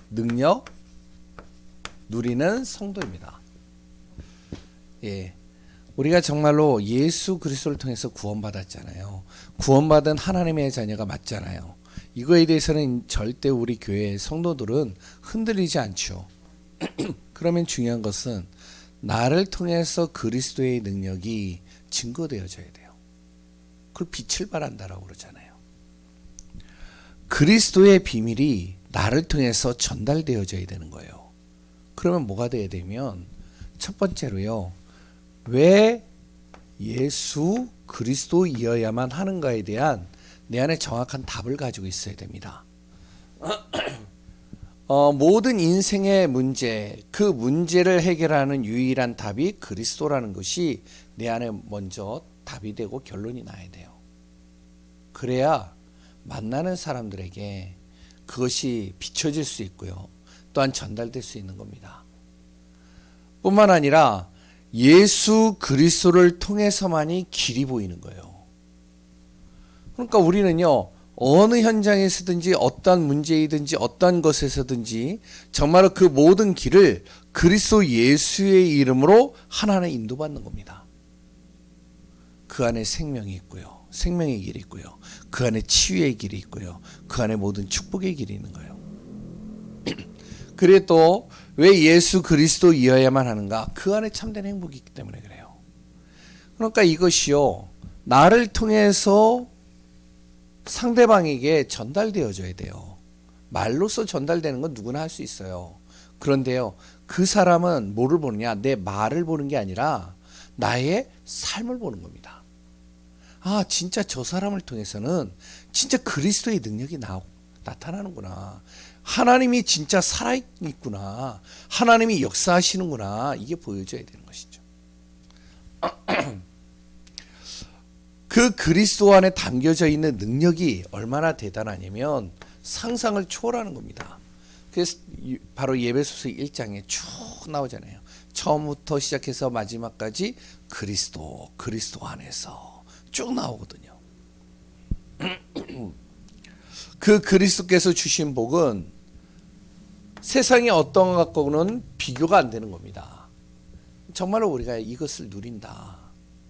능력 누리는 성도입니다. 예. 우리가 정말로 예수 그리스도를 통해서 구원받았잖아요. 구원받은 하나님의 자녀가 맞잖아요. 이거에 대해서는 절대 우리 교회 성도들은 흔들리지 않죠. 그러면 중요한 것은 나를 통해서 그리스도의 능력이 증거되어져야 돼요. 그걸 빛을 발한다라고 그러잖아요. 그리스도의 비밀이 나를 통해서 전달되어져야 되는 거예요. 그러면 뭐가 돼야 되면 첫 번째로요. 왜 예수 그리스도이어야만 하는가에 대한 내 안에 정확한 답을 가지고 있어야 됩니다. 모든 인생의 문제, 그 문제를 해결하는 유일한 답이 그리스도라는 것이 내 안에 먼저 답이 되고 결론이 나야 돼요. 그래야 만나는 사람들에게 그것이 비춰질 수 있고요. 또한 전달될 수 있는 겁니다. 뿐만 아니라 예수 그리스도를 통해서만이 길이 보이는 거예요. 그러니까 우리는요, 어느 현장에서든지 어떤 문제이든지 어떤 것에서든지 정말로 그 모든 길을 그리스도 예수의 이름으로 하나하나 인도받는 겁니다. 그 안에 생명이 있고요. 생명의 길이 있고요. 그 안에 치유의 길이 있고요. 그 안에 모든 축복의 길이 있는 거예요. 그래 또 왜 예수 그리스도이어야만 하는가? 그 안에 참된 행복이 있기 때문에 그래요. 그러니까 이것이요, 나를 통해서 상대방에게 전달되어져야 돼요. 말로써 전달되는 건 누구나 할 수 있어요. 그런데요, 그 사람은 뭐를 보느냐? 내 말을 보는 게 아니라 나의 삶을 보는 겁니다. 아, 진짜 저 사람을 통해서는 진짜 그리스도의 능력이 나타나는구나. 하나님이 진짜 살아있구나. 하나님이 역사하시는구나. 이게 보여줘야 되는 것이죠. 그 그리스도 안에 담겨져 있는 능력이 얼마나 대단하냐면 상상을 초월하는 겁니다. 그래서 바로 예배소서 1장에 쭉 나오잖아요. 처음부터 시작해서 마지막까지 그리스도 안에서 쭉 나오거든요. 그 그리스도께서 주신 복은 세상의 어떤 것과는 비교가 안 되는 겁니다. 정말로 우리가 이것을 누린다.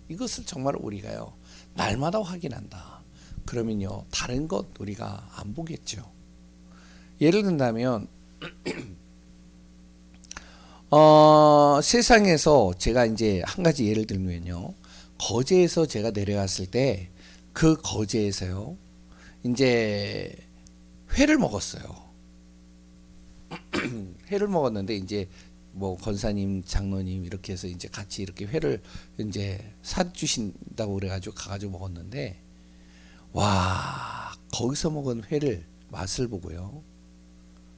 이것을 정말로 우리가요, 날마다 확인한다. 그러면요, 다른 것 우리가 안 보겠죠. 예를 든다면 세상에서 제가 이제 한 가지 예를 들면요, 거제에서 제가 내려갔을 때 그 거제에서요, 이제 회를 먹었어요. 회를 먹었는데 이제 뭐 권사님, 장로님 이렇게 해서 이제 같이 이렇게 회를 이제 사주신다고 그래가지고 가가지고 먹었는데, 와, 거기서 먹은 회를 맛을 보고요,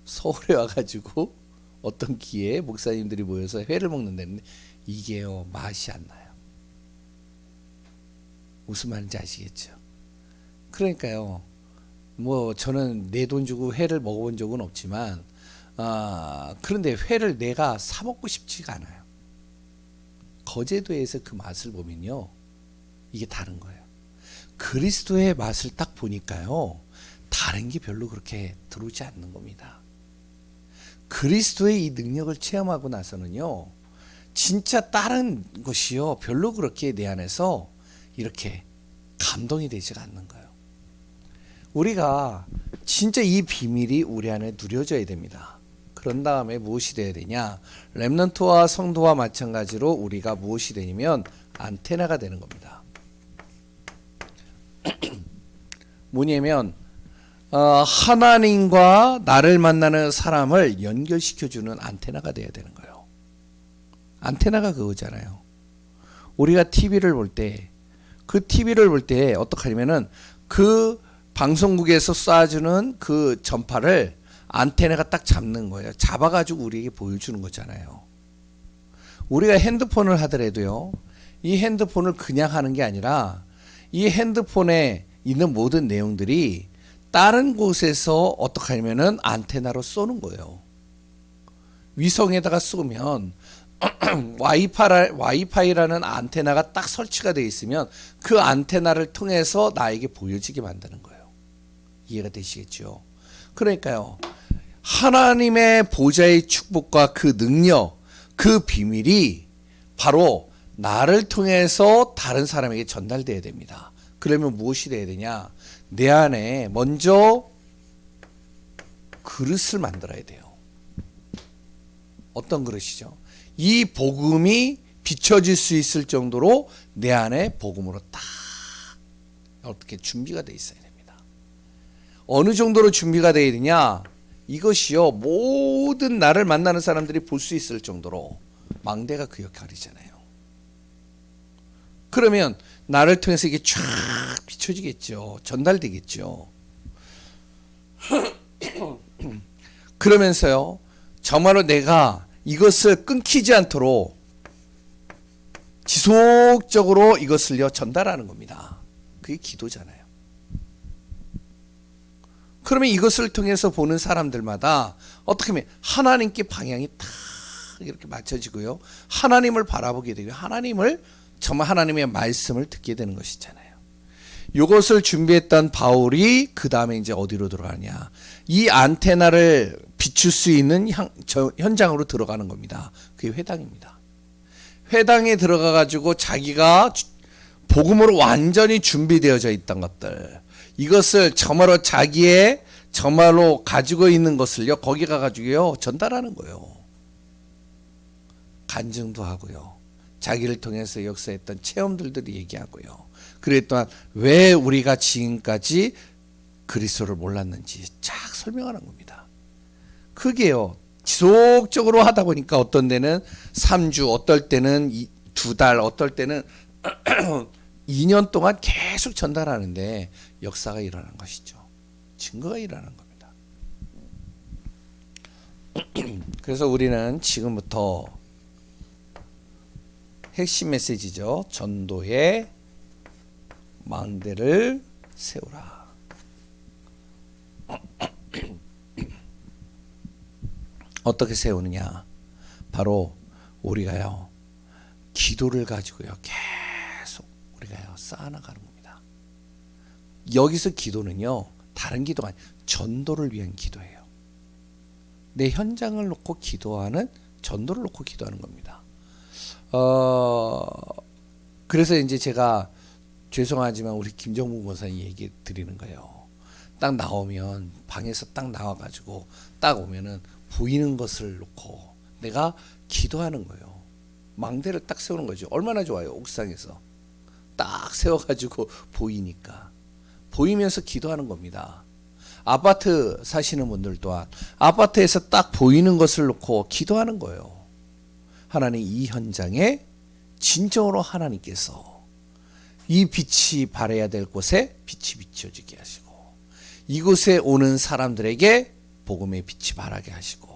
서울에 와가지고 어떤 기회에 목사님들이 모여서 회를 먹는다는데 이게요, 맛이 안 나요. 무슨 말인지 아시겠죠? 그러니까요, 뭐 저는 내 돈 주고 회를 먹어본 적은 없지만, 그런데 회를 내가 사 먹고 싶지가 않아요. 거제도에서 그 맛을 보면요, 이게 다른 거예요. 그리스도의 맛을 딱 보니까요, 다른 게 별로 그렇게 들어오지 않는 겁니다. 그리스도의 이 능력을 체험하고 나서는요, 진짜 다른 것이요, 별로 그렇게 내 안에서 이렇게 감동이 되지가 않는 거예요. 우리가 진짜 이 비밀이 우리 안에 누려져야 됩니다. 그런 다음에 무엇이 되어야 되냐? 렘넌트와 성도와 마찬가지로 우리가 무엇이 되냐면 안테나가 되는 겁니다. 뭐냐면 하나님과 나를 만나는 사람을 연결시켜주는 안테나가 되어야 되는 거예요. 안테나가 그거잖아요. 우리가 TV를 볼 때, 그 TV를 볼 때 어떻게 하냐면은 그 방송국에서 쏴주는 그 전파를 안테나가 딱 잡는 거예요. 잡아가지고 우리에게 보여주는 거잖아요. 우리가 핸드폰을 하더라도요, 이 핸드폰을 그냥 하는 게 아니라 이 핸드폰에 있는 모든 내용들이 다른 곳에서 어떻게 하냐면은 안테나로 쏘는 거예요. 위성에다가 쏘면 와이파이라는 안테나가 딱 설치가 되어 있으면 그 안테나를 통해서 나에게 보여지게 만드는 거예요. 이해가 되시겠죠? 그러니까요, 하나님의 보좌의 축복과 그 능력, 그 비밀이 바로 나를 통해서 다른 사람에게 전달돼야 됩니다. 그러면 무엇이 돼야 되냐? 내 안에 먼저 그릇을 만들어야 돼요. 어떤 그릇이죠? 이 복음이 비춰질 수 있을 정도로 내 안에 복음으로 딱 어떻게 준비가 돼 있어야 됩니다. 어느 정도로 준비가 되어야 되냐? 이것이요, 모든 나를 만나는 사람들이 볼 수 있을 정도로. 망대가 그 역할이잖아요. 그러면 나를 통해서 이게 쫙 비춰지겠죠. 전달되겠죠. 그러면서요, 정말로 내가 이것을 끊기지 않도록 지속적으로 이것을요 전달하는 겁니다. 그게 기도잖아요. 그러면 이것을 통해서 보는 사람들마다 어떻게 하면 하나님께 방향이 딱 이렇게 맞춰지고요, 하나님을 바라보게 되고 하나님을 정말 하나님의 말씀을 듣게 되는 것이잖아요. 이것을 준비했던 바울이 그 다음에 이제 어디로 들어가냐? 이 안테나를 비출 수 있는 현장으로 들어가는 겁니다. 그게 회당입니다. 회당에 들어가 가지고 자기가 복음으로 완전히 준비되어져 있던 것들, 이것을 정말로 자기의 정말로 가지고 있는 것을요 거기 가가지고요 전달하는 거예요. 간증도 하고요, 자기를 통해서 역사했던 체험들도 얘기하고요, 그리고 또한 왜 우리가 지금까지 그리스도를 몰랐는지 쫙 설명하는 겁니다. 그게요 지속적으로 하다 보니까 어떤 데는 3주, 어떨 때는 2달, 어떨 때는 2년 동안 계속 전달하는데 역사가 일어난 것이죠. 증거가 일어난 겁니다. 그래서 우리는 지금부터 핵심 메시지죠. 전도의 망대를 세우라. 어떻게 세우느냐? 바로 우리가요 기도를 가지고요 계속 우리가요 쌓아나가는 겁니다. 여기서 기도는요 다른 기도가 아니라 전도를 위한 기도예요. 내 현장을 놓고 기도하는, 전도를 놓고 기도하는 겁니다. 그래서 이제 제가 죄송하지만 우리 김정무 목사님 얘기 드리는 거예요. 딱 나오면 방에서 딱 나와가지고 딱 오면은 보이는 것을 놓고 내가 기도하는 거예요. 망대를 딱 세우는 거죠. 얼마나 좋아요. 옥상에서 딱 세워가지고 보이니까, 보이면서 기도하는 겁니다. 아파트 사시는 분들 또한 아파트에서 딱 보이는 것을 놓고 기도하는 거예요. 하나님, 이 현장에 진정으로 하나님께서 이 빛이 발해야 될 곳에 빛이 비춰지게 하시고, 이곳에 오는 사람들에게 복음의 빛이 발하게 하시고,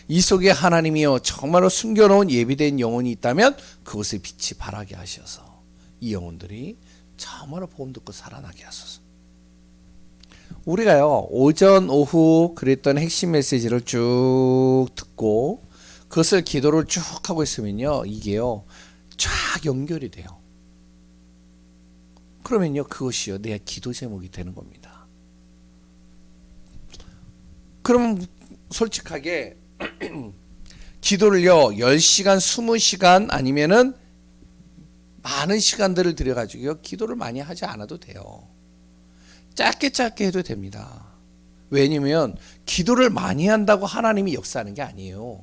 이 속에 하나님이여 정말로 숨겨놓은 예비된 영혼이 있다면 그곳에 빛이 발하게 하셔서 이 영혼들이 정말로 복음 듣고 살아나게 하소서. 우리가요 오전 오후 그랬던 핵심 메시지를 쭉 듣고 그것을 기도를 쭉 하고 있으면요 이게요 쫙 연결이 돼요. 그러면요 그것이요 내 기도 제목이 되는 겁니다. 그러면 솔직하게 기도를요 10시간 20시간 아니면은 많은 시간들을 들여가지고 기도를 많이 하지 않아도 돼요. 짧게 해도 됩니다. 왜냐면 기도를 많이 한다고 하나님이 역사하는 게 아니에요.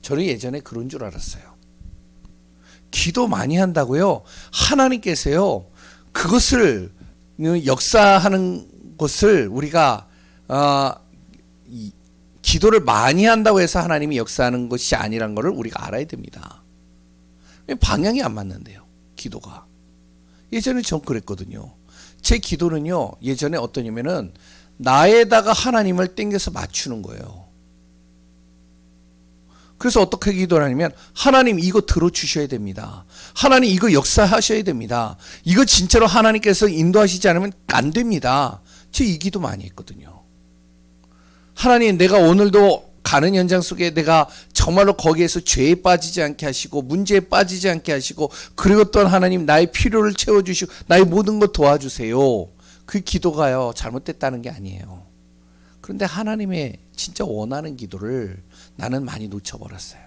저는 예전에 그런 줄 알았어요. 기도 많이 한다고요 하나님께서요 그것을 역사하는 것을 우리가 기도를 많이 한다고 해서 하나님이 역사하는 것이 아니란 것을 우리가 알아야 됩니다. 방향이 안 맞는데요 기도가. 예전에 전 그랬거든요. 제 기도는요 예전에 어떠냐면은 나에다가 하나님을 땡겨서 맞추는 거예요. 그래서 어떻게 기도를 하냐면 하나님 이거 들어주셔야 됩니다. 하나님 이거 역사하셔야 됩니다. 이거 진짜로 하나님께서 인도하시지 않으면 안 됩니다. 제 이 기도 많이 했거든요. 하나님 내가 오늘도 가는 현장 속에 내가 정말로 거기에서 죄에 빠지지 않게 하시고 문제에 빠지지 않게 하시고, 그리고 또 하나님 나의 필요를 채워주시고 나의 모든 것 도와주세요. 그 기도가요 잘못됐다는 게 아니에요. 그런데 하나님의 진짜 원하는 기도를 나는 많이 놓쳐버렸어요.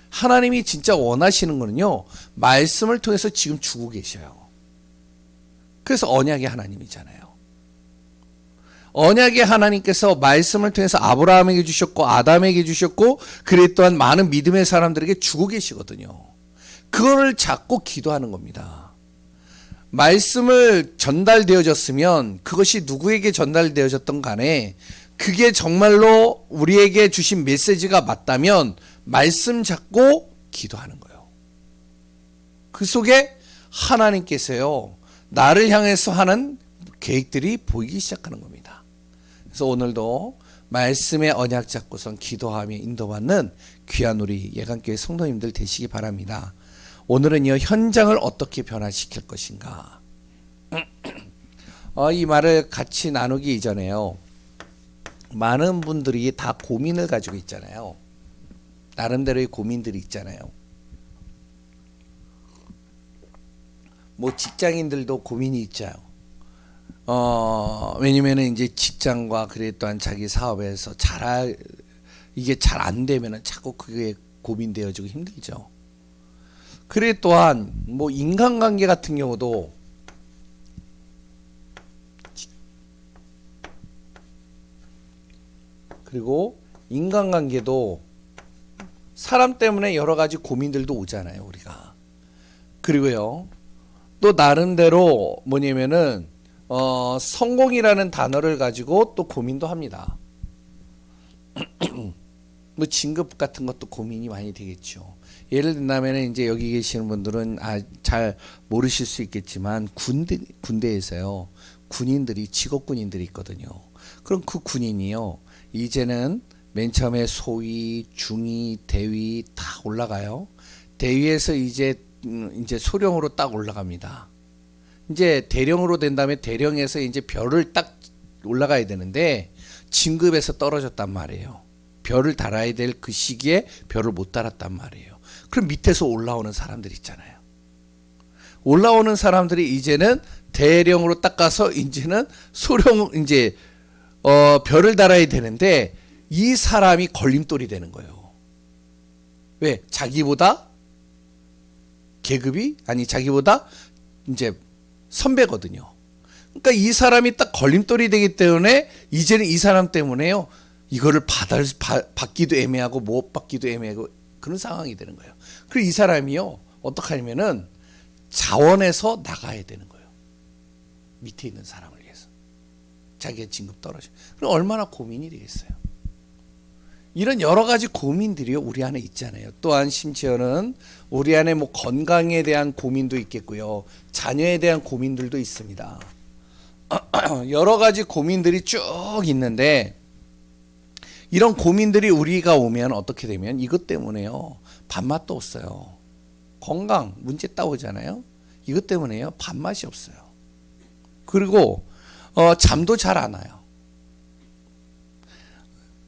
하나님이 진짜 원하시는 거는요, 말씀을 통해서 지금 주고 계셔요. 그래서 언약의 하나님이잖아요. 언약의 하나님께서 말씀을 통해서 아브라함에게 주셨고 아담에게 주셨고 그래 또한 많은 믿음의 사람들에게 주고 계시거든요. 그거를 잡고 기도하는 겁니다. 말씀을 전달되어졌으면 그것이 누구에게 전달되어졌던 간에 그게 정말로 우리에게 주신 메시지가 맞다면 말씀 잡고 기도하는 거예요. 그 속에 하나님께서요, 나를 향해서 하는 계획들이 보이기 시작하는 겁니다. 그래서 오늘도 말씀의 언약 잡고선 기도하며 인도받는 귀한 우리 예강교회 성도님들 되시기 바랍니다. 오늘은요, 현장을 어떻게 변화시킬 것인가. 이 말을 같이 나누기 이전에요, 많은 분들이 다 고민을 가지고 있잖아요. 나름대로의 고민들이 있잖아요. 뭐 직장인들도 고민이 있죠. 왜냐면은 이제 직장과 그래 또한 자기 사업에서 이게 잘 안 되면은 자꾸 그게 고민되어지고 힘들죠. 그래 또한 뭐 인간관계 같은 경우도 그리고 인간관계도 사람 때문에 여러 가지 고민들도 오잖아요, 우리가. 그리고요, 또 나름대로 뭐냐면은 성공이라는 단어를 가지고 또 고민도 합니다. 뭐 진급 같은 것도 고민이 많이 되겠죠. 예를 든다면 이제 여기 계시는 분들은 잘 모르실 수 있겠지만 군대에서요, 군인들이 직업 군인들이 있거든요. 그럼 그 군인이요, 이제는 맨 처음에 소위, 중위, 대위 다 올라가요. 대위에서 이제 소령으로 딱 올라갑니다. 이제 대령으로 된 다음에 대령에서 이제 별을 딱 올라가야 되는데 진급에서 떨어졌단 말이에요. 별을 달아야 될 그 시기에 별을 못 달았단 말이에요. 그럼 밑에서 올라오는 사람들 있잖아요. 올라오는 사람들이 이제는 대령으로 딱 가서 이제는 소령 별을 달아야 되는데 이 사람이 걸림돌이 되는 거예요. 왜? 자기보다 자기보다 이제 선배거든요. 그러니까 이 사람이 딱 걸림돌이 되기 때문에 이제는 이 사람 때문에요, 이거를 받기도 애매하고 못 받기도 애매하고 그런 상황이 되는 거예요. 그리고 이 사람이요, 어떻게 하냐면은 자원에서 나가야 되는 거예요. 밑에 있는 사람을 위해서. 자기의 진급 떨어져. 그럼 얼마나 고민이 되겠어요. 이런 여러 가지 고민들이 우리 안에 있잖아요. 또한 심지어는 우리 안에 뭐 건강에 대한 고민도 있겠고요. 자녀에 대한 고민들도 있습니다. 여러 가지 고민들이 쭉 있는데 이런 고민들이 우리가 오면 어떻게 되면 이것 때문에요, 밥맛도 없어요. 건강 문제 따오잖아요. 이것 때문에요, 밥맛이 없어요. 그리고 잠도 잘 안 와요.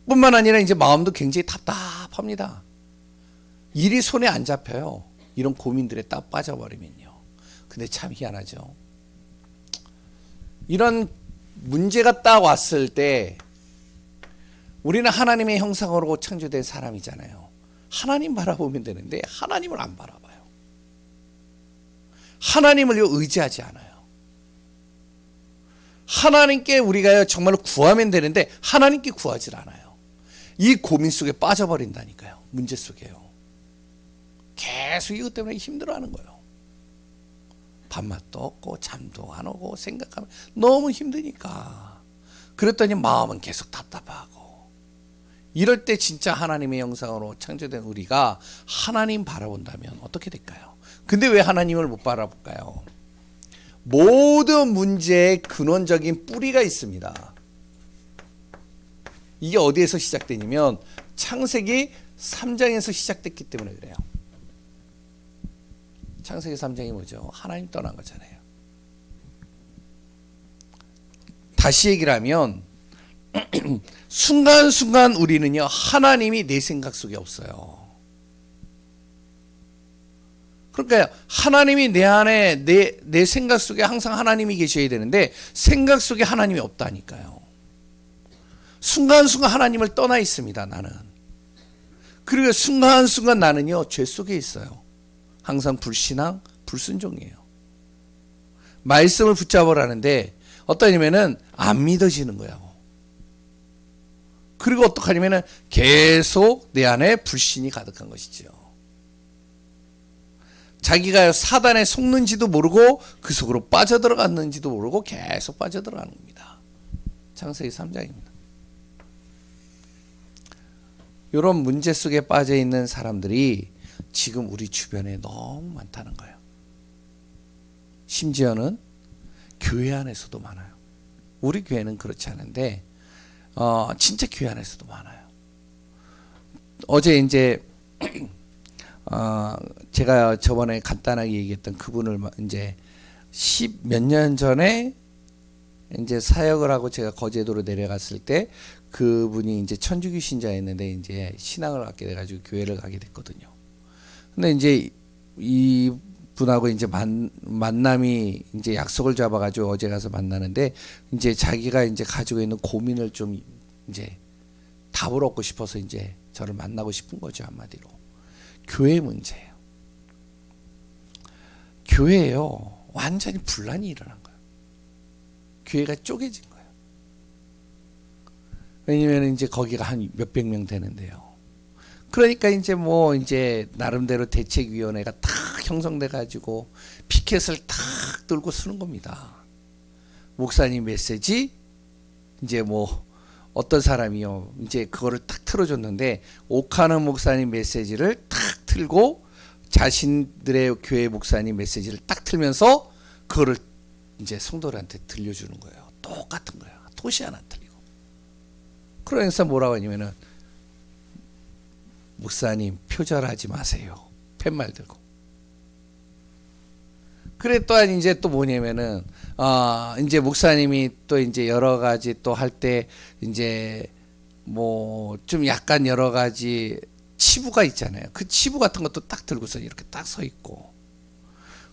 뿐만 아니라 이제 마음도 굉장히 답답합니다. 일이 손에 안 잡혀요. 이런 고민들에 딱 빠져버리면요. 근데 참 희한하죠. 이런 문제가 딱 왔을 때 우리는 하나님의 형상으로 창조된 사람이잖아요. 하나님 바라보면 되는데 하나님을 안 바라봐요. 하나님을 의지하지 않아요. 하나님께 우리가 정말로 구하면 되는데 하나님께 구하지 않아요. 이 고민 속에 빠져버린다니까요. 문제 속에요. 계속 이것 때문에 힘들어하는 거예요. 밥맛도 없고 잠도 안 오고 생각하면 너무 힘드니까. 그랬더니 마음은 계속 답답하고. 이럴 때 진짜 하나님의 형상으로 창조된 우리가 하나님 바라본다면 어떻게 될까요? 근데 왜 하나님을 못 바라볼까요? 모든 문제의 근원적인 뿌리가 있습니다. 이게 어디에서 시작되냐면 창세기 3장에서 시작됐기 때문에 그래요. 창세기 3장이 뭐죠? 하나님 떠난 거잖아요. 다시 얘기를 하면 순간순간 우리는요, 하나님이 내 생각 속에 없어요. 그러니까 하나님이 내 안에 내 생각 속에 항상 하나님이 계셔야 되는데 생각 속에 하나님이 없다니까요. 순간순간 하나님을 떠나 있습니다. 나는. 그리고 순간순간 나는요 죄 속에 있어요. 항상 불신앙, 불순종이에요. 말씀을 붙잡으라는데 어떠냐면은 안 믿어지는 거야. 그리고 어떡하냐면은 계속 내 안에 불신이 가득한 것이죠. 자기가 사단에 속는지도 모르고 그 속으로 빠져들어갔는지도 모르고 계속 빠져들어가는 겁니다. 창세기 3장입니다. 이런 문제 속에 빠져 있는 사람들이 지금 우리 주변에 너무 많다는 거예요. 심지어는 교회 안에서도 많아요. 우리 교회는 그렇지 않은데 진짜 교회 안에서도 많아요. 어제 이제 제가 저번에 간단하게 얘기했던 그분을 이제 10몇 년 전에 이제 사역을 하고 제가 거제도로 내려갔을 때 그분이 이제 천주교 신자였는데 이제 신앙을 갖게 돼가지고 교회를 가게 됐거든요. 근데 이제 이 분하고 이제 만남이 이제 약속을 잡아가지고 어제 가서 만나는데 이제 자기가 이제 가지고 있는 고민을 좀 이제 답을 얻고 싶어서 이제 저를 만나고 싶은 거죠. 한마디로 교회 문제예요. 교회예요. 완전히 분란이 일어난 거예요. 교회가 쪼개진 거예요. 왜냐면 이제 거기가 한 몇백 명 되는데요. 그러니까 이제 뭐 이제 나름대로 대책위원회가 탁 형성돼 가지고 피켓을 탁 들고 쓰는 겁니다. 목사님 메시지 이제 뭐 어떤 사람이요 이제 그거를 딱 틀어줬는데 오카는 목사님 메시지를 탁 틀고 자신들의 교회 목사님 메시지를 딱 틀면서 그거를 이제 성도들한테 들려주는 거예요. 똑같은 거예요. 도시 하나 틀리고. 그러면서 뭐라고 하냐면은 목사님 표절하지 마세요. 팻말 들고. 그래 또한 이제 또 뭐냐면은 이제 목사님이 또 이제 여러 가지 또 할 때 이제 뭐 좀 약간 여러 가지 치부가 있잖아요. 그 치부 같은 것도 딱 들고서 이렇게 딱 서 있고.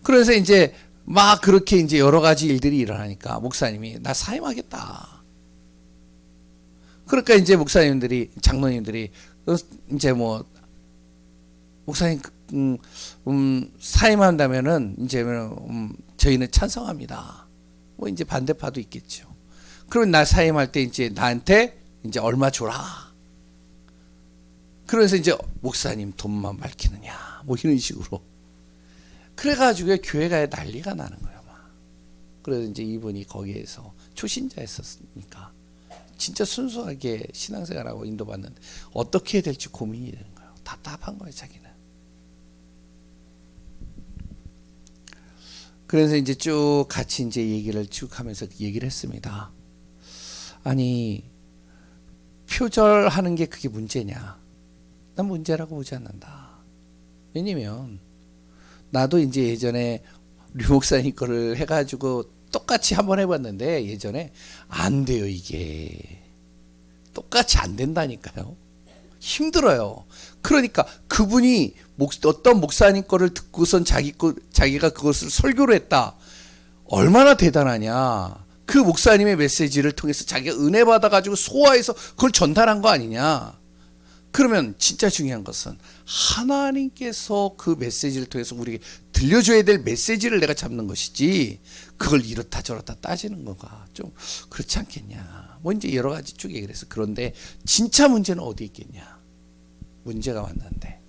그래서 이제 막 그렇게 이제 여러 가지 일들이 일어나니까 목사님이 나 사임하겠다. 그러니까 이제 목사님들이 장로님들이 이제 뭐 목사님 사임한다면은 이제 저희는 찬성합니다. 뭐 이제 반대파도 있겠죠. 그러면 나 사임할 때 이제 나한테 이제 얼마 줘라. 그래서 이제 목사님 돈만 밝히느냐 뭐 이런 식으로. 그래가지고 교회가 난리가 나는 거예요. 막. 그래서 이제 이분이 거기에서 초신자였었으니까 진짜 순수하게 신앙생활하고 인도받는데 어떻게 해야 될지 고민이 되는 거예요. 답답한 거예요, 자기는. 그래서 이제 쭉 같이 이제 얘기를 쭉 하면서 얘기를 했습니다. 아니, 표절하는 게 그게 문제냐? 난 문제라고 보지 않는다. 왜냐면 나도 이제 예전에 류 목사님 거를 해가지고 똑같이 한번 해봤는데 예전에 안 돼요. 이게 똑같이 안 된다니까요. 힘들어요. 그러니까 그분이 어떤 목사님 거를 듣고선 자기가 그것을 설교를 했다. 얼마나 대단하냐. 그 목사님의 메시지를 통해서 자기가 은혜 받아가지고 소화해서 그걸 전달한 거 아니냐. 그러면 진짜 중요한 것은 하나님께서 그 메시지를 통해서 우리에게 들려줘야 될 메시지를 내가 잡는 것이지 그걸 이렇다 저렇다 따지는 거가 좀 그렇지 않겠냐. 뭐 이제 여러 가지 쭉 얘기를 해서 그런데 진짜 문제는 어디 있겠냐. 문제가 왔는데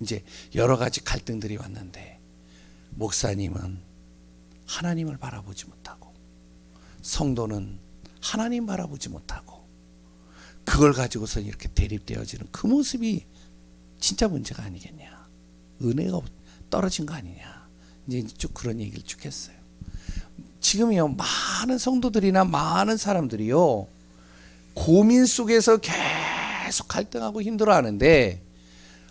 이제 여러 가지 갈등들이 왔는데 목사님은 하나님을 바라보지 못하고 성도는 하나님 바라보지 못하고 그걸 가지고서 이렇게 대립되어지는 그 모습이 진짜 문제가 아니겠냐. 은혜가 떨어진 거 아니냐. 이제 쭉 그런 얘기를 쭉 했어요. 지금이요 많은 성도들이나 많은 사람들이요 고민 속에서 계속 갈등하고 힘들어하는데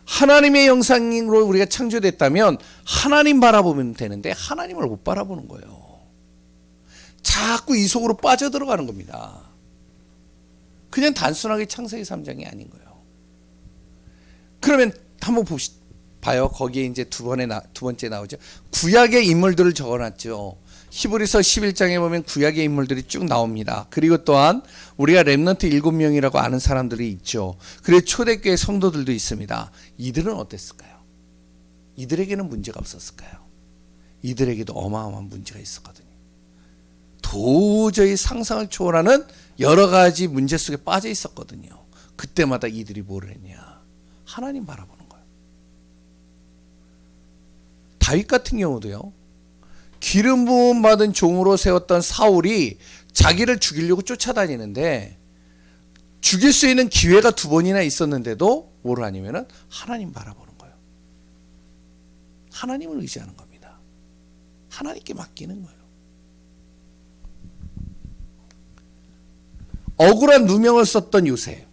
하나님의 영상으로 우리가 창조됐다면 하나님 바라보면 되는데 하나님을 못 바라보는 거예요. 자꾸 이 속으로 빠져들어가는 겁니다. 그냥 단순하게 창세기 3장이 아닌 거예요. 그러면 한번 봐요. 거기에 이제 두 번째 나오죠. 구약의 인물들을 적어놨죠. 히브리서 11장에 보면 구약의 인물들이 쭉 나옵니다. 그리고 또한 우리가 렘넌트 7명이라고 아는 사람들이 있죠. 그리고 초대교회 성도들도 있습니다. 이들은 어땠을까요? 이들에게는 문제가 없었을까요? 이들에게도 어마어마한 문제가 있었거든요. 도저히 상상을 초월하는 여러 가지 문제 속에 빠져 있었거든요. 그때마다 이들이 뭘 했냐? 하나님 바라보는 거예요. 다윗 같은 경우도요. 기름 부음 받은 종으로 세웠던 사울이 자기를 죽이려고 쫓아다니는데 죽일 수 있는 기회가 2번이나 있었는데도 뭘 하냐면은 하나님 바라보는 거예요. 하나님을 의지하는 겁니다. 하나님께 맡기는 거예요. 억울한 누명을 썼던 요셉,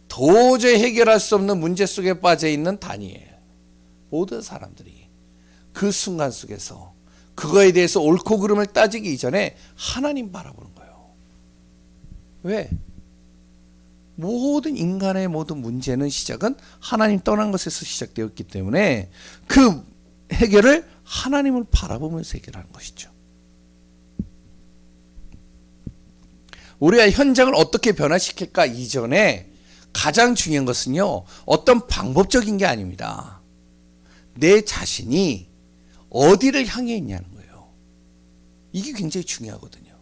도저히 해결할 수 없는 문제 속에 빠져 있는 다니엘, 모든 사람들이 그 순간 속에서 그거에 대해서 옳고 그름을 따지기 이전에 하나님 바라보는 거예요. 왜? 모든 인간의 모든 문제는 시작은 하나님 떠난 것에서 시작되었기 때문에 그 해결을 하나님을 바라보면서 해결하는 것이죠. 우리가 현장을 어떻게 변화시킬까 이전에 가장 중요한 것은요, 어떤 방법적인 게 아닙니다. 내 자신이 어디를 향해 있냐는 거예요. 이게 굉장히 중요하거든요.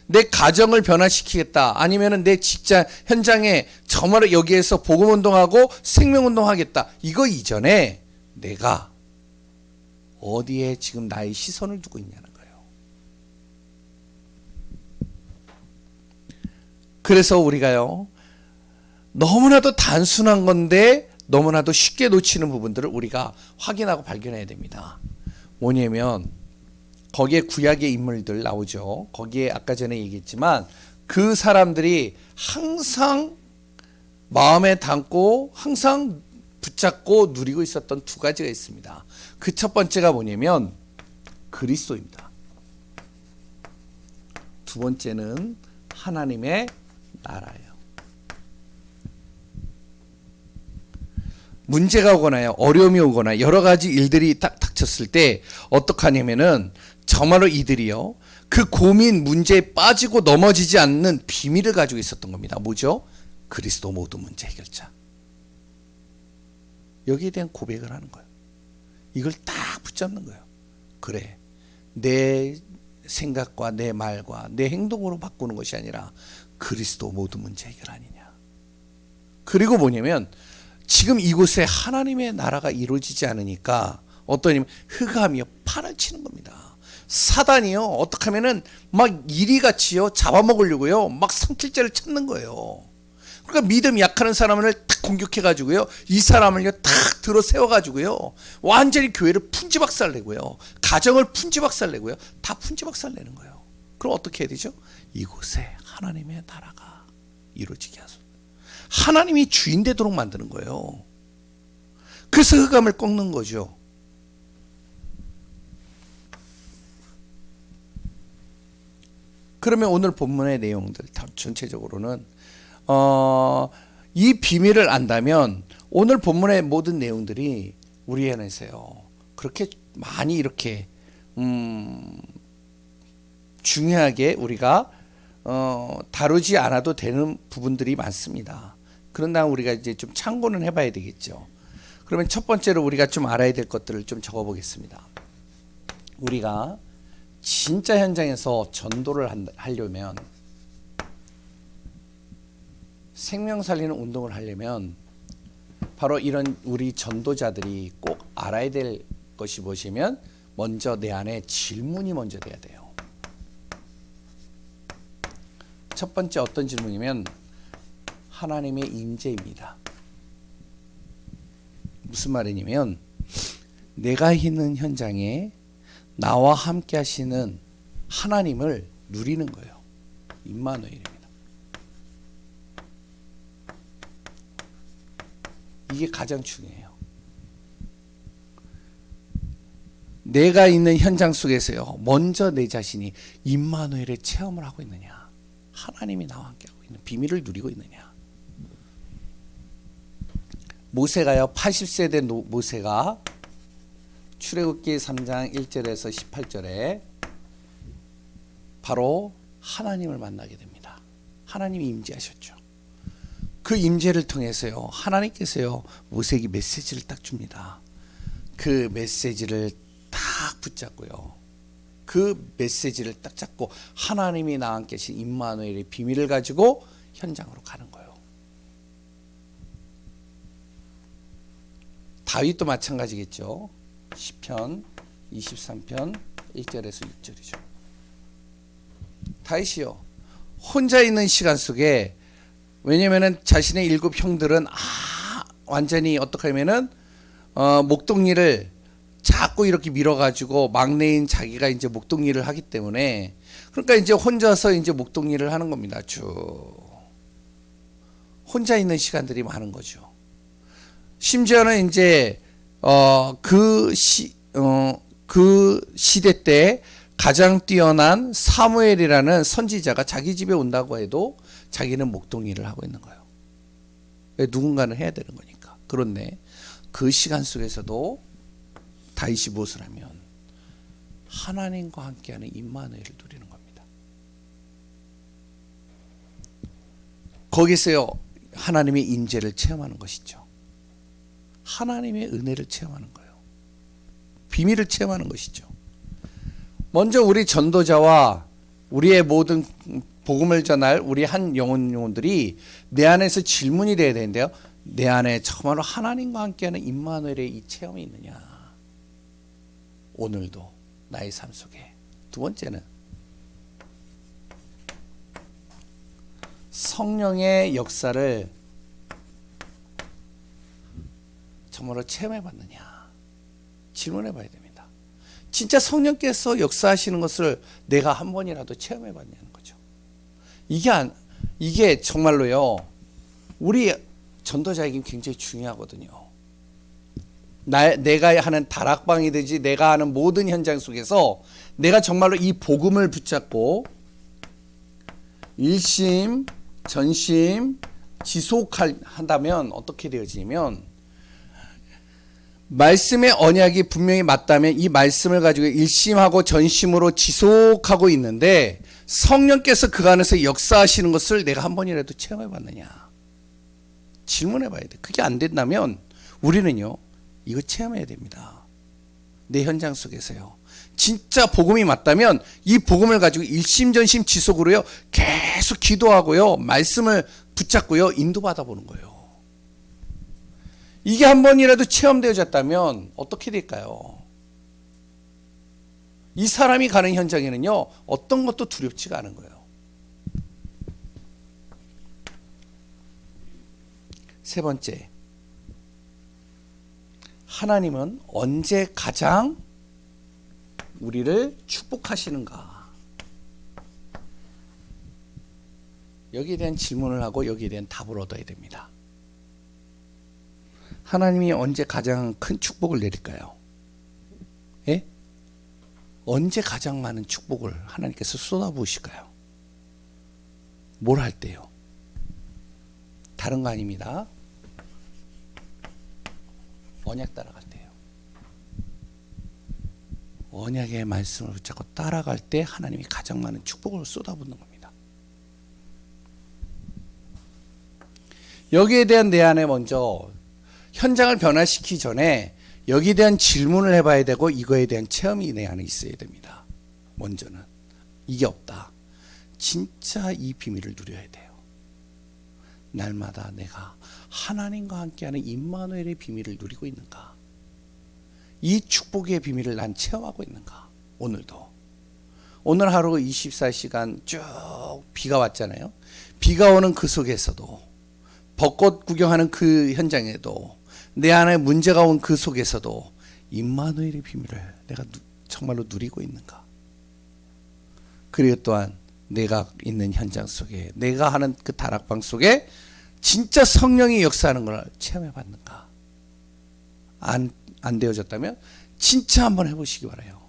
내 가정을 변화시키겠다, 아니면 내 직장 현장에 정말 여기에서 복음운동하고 생명운동하겠다, 이거 이전에 내가 어디에 지금 나의 시선을 두고 있냐는 거예요. 그래서 우리가요, 너무나도 단순한 건데 너무나도 쉽게 놓치는 부분들을 우리가 확인하고 발견해야 됩니다. 뭐냐면 거기에 구약의 인물들 나오죠. 거기에 아까 전에 얘기했지만 그 사람들이 항상 마음에 담고 항상 붙잡고 누리고 있었던 2가지가 있습니다. 그 첫 번째가 뭐냐면 그리스도입니다. 2번째는 하나님의 나라예요. 문제가 오거나 어려움이 오거나 여러 가지 일들이 딱 닥쳤을 때 어떻게 하냐면은 정말로 이들이요, 그 고민 문제에 빠지고 넘어지지 않는 비밀을 가지고 있었던 겁니다. 뭐죠? 그리스도 모든 문제 해결자. 여기에 대한 고백을 하는 거예요. 이걸 딱 붙잡는 거예요. 그래, 내 생각과 내 말과 내 행동으로 바꾸는 것이 아니라 그리스도 모든 문제 해결 아니냐. 그리고 뭐냐면 지금 이곳에 하나님의 나라가 이루어지지 않으니까 어떠냐면 흑암이요, 판을 치는 겁니다. 사단이요, 어떻게 하면은 막 이리같이요 잡아먹으려고요 막 상킬죄를 찾는 거예요. 그러니까 믿음 약하는 사람을 탁 공격해가지고요, 이 사람을요 탁 들어 세워가지고요 완전히 교회를 풍지박살내고요, 가정을 풍지박살내고요, 다 풍지박살내는 거예요. 그럼 어떻게 해야 되죠? 이곳에 하나님의 나라가 이루어지게 하소서. 하나님이 주인 되도록 만드는 거예요. 그래서 흑암을 꺾는 거죠. 그러면 오늘 본문의 내용들 전체적으로는 이 비밀을 안다면 오늘 본문의 모든 내용들이 우리 안에서요 그렇게 많이 이렇게 중요하게 우리가 다루지 않아도 되는 부분들이 많습니다. 그런 다음 우리가 이제 좀 참고는 해봐야 되겠죠. 그러면 첫 번째로 우리가 좀 알아야 될 것들을 좀 적어보겠습니다. 우리가 진짜 현장에서 전도를 하려면, 생명 살리는 운동을 하려면 바로 이런 우리 전도자들이 꼭 알아야 될 것이 무엇이면 먼저 내 안에 질문이 먼저 돼야 돼요. 첫 번째 어떤 질문이면 하나님의 임재입니다. 무슨 말이냐면 내가 있는 현장에 나와 함께 하시는 하나님을 누리는 거예요. 임마누엘입니다. 이게 가장 중요해요. 내가 있는 현장 속에서요 먼저 내 자신이 임마누엘의 체험을 하고 있느냐, 하나님이 나와 함께 하고 있는 비밀을 누리고 있느냐. 모세가요 80세 된 모세가 출애굽기 3장 1절에서 18절에 바로 하나님을 만나게 됩니다. 하나님이 임재하셨죠. 그 임재를 통해서요, 하나님께서요, 모세에게 메시지를 딱 줍니다. 그 메시지를 딱 붙잡고요, 그 메시지를 딱 잡고 하나님이 나와 함께 계신 임마누엘의 비밀을 가지고 현장으로 가는 거예요. 다윗도 마찬가지겠죠. 시편 23편 1절에서 6절이죠. 다윗이요, 혼자 있는 시간 속에, 왜냐면은 자신의 7 형들은 완전히 어떻게 하면은 목동리를 자꾸 이렇게 밀어가지고 막내인 자기가 이제 목동리를 하기 때문에, 그러니까 이제 혼자서 이제 목동리를 하는 겁니다. 쭉 혼자 있는 시간들이 많은 거죠. 심지어는 이제 그 시대 때 가장 뛰어난 사무엘이라는 선지자가 자기 집에 온다고 해도 자기는 목동리를 하고 있는 거예요. 왜? 누군가는 해야 되는 거니까. 그런데 그 시간 속에서도 다윗이 무엇을 하면 하나님과 함께하는 임마누엘을 누리는 겁니다. 거기서요, 하나님의 임재를 체험하는 것이죠. 하나님의 은혜를 체험하는 거예요. 비밀을 체험하는 것이죠. 먼저 우리 전도자와 우리의 모든 복음을 전할 우리 한 영혼들이 내 안에서 질문이 돼야 되는데요, 내 안에 정말로 하나님과 함께하는 임마누엘의 이 체험이 있느냐. 오늘도 나의 삶 속에. 두 번째는 성령의 역사를 정말로 체험해 봤느냐. 질문해 봐야 됩니다. 진짜 성령께서 역사하시는 것을 내가 한 번이라도 체험해 봤냐는 거죠. 이게 정말로요, 우리 전도자에게 굉장히 중요하거든요. 내가 하는 다락방이든지 내가 하는 모든 현장 속에서 내가 정말로 이 복음을 붙잡고 일심, 전심, 지속한다면 어떻게 되어지냐면, 말씀의 언약이 분명히 맞다면 이 말씀을 가지고 일심하고 전심으로 지속하고 있는데, 성령께서 그 안에서 역사하시는 것을 내가 한 번이라도 체험해 봤느냐. 질문해 봐야 돼. 그게 안 된다면 우리는요, 이거 체험해야 됩니다. 내 현장 속에서요, 진짜 복음이 맞다면 이 복음을 가지고 일심전심 지속으로요 계속 기도하고요, 말씀을 붙잡고요, 인도받아 보는 거예요. 이게 한 번이라도 체험되어졌다면 어떻게 될까요? 이 사람이 가는 현장에는요, 어떤 것도 두렵지가 않은 거예요. 세 번째, 하나님은 언제 가장 우리를 축복하시는가? 여기에 대한 질문을 하고 여기에 대한 답을 얻어야 됩니다. 하나님이 언제 가장 큰 축복을 내릴까요? 예? 언제 가장 많은 축복을 하나님께서 쏟아부으실까요? 뭘 할 때요? 다른 거 아닙니다. 언약 따라갈 때요. 언약의 말씀을 붙잡고 따라갈 때 하나님이 가장 많은 축복을 쏟아붓는 겁니다. 여기에 대한 내 안에 먼저 현장을 변화시키기 전에 여기에 대한 질문을 해봐야 되고, 이거에 대한 체험이 내 안에 있어야 됩니다. 먼저는 이게 없다, 진짜 이 비밀을 누려야 돼요. 날마다 내가 하나님과 함께하는 임마누엘의 비밀을 누리고 있는가? 이 축복의 비밀을 난 체험하고 있는가? 오늘도, 오늘 하루 24시간 쭉 비가 왔잖아요. 비가 오는 그 속에서도, 벚꽃 구경하는 그 현장에도, 내 안에 문제가 온 그 속에서도 임마누엘의 비밀을 내가 정말로 누리고 있는가? 그리고 또한 내가 있는 현장 속에, 내가 하는 그 다락방 속에 진짜 성령이 역사하는 걸 체험해 봤는가? 안 되어졌다면 진짜 한번 해보시기 바라요.